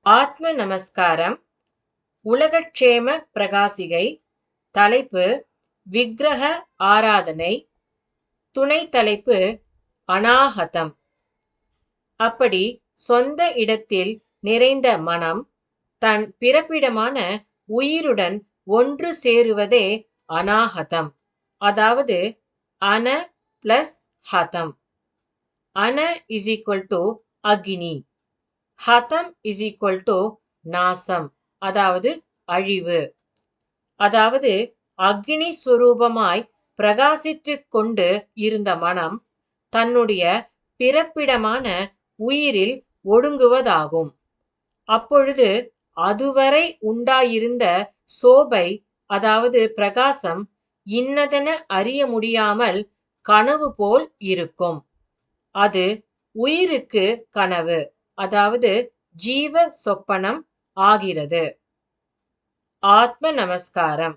ஆத்ம நமஸ்காரம். உலகக்ஷேம பிரகாசிகை. தலைப்பு விக்கிரக ஆராதனை. துணை தலைப்பு அநாஹதம். அப்படி சொந்த இடத்தில் நிறைந்த மனம் தன் பிறப்பிடமான உயிருடன் ஒன்று சேருவதே அநாஹதம், அதாவது அன பிளஸ் ஹதம். அன is equal to Agni, ஹதம் is equal to நாசம், அதாவது அழிவு. அதாவது அக்னி ஸ்வரூபமாய் பிரகாசித்துக் கொண்டு இருந்த மனம் தன்னுடைய பிறப்பிடமான உயிரில் ஒடுங்குவதாகும். அப்பொழுது அதுவரை உண்டாயிருந்த சோபை, அதாவது பிரகாசம், இன்னதென அறிய முடியாமல் கனவு போல் இருக்கும். அது உயிருக்கு கனவு, அதாவது ஜீவ சொப்பனம் ஆகிறது. ஆத்ம நமஸ்காரம்.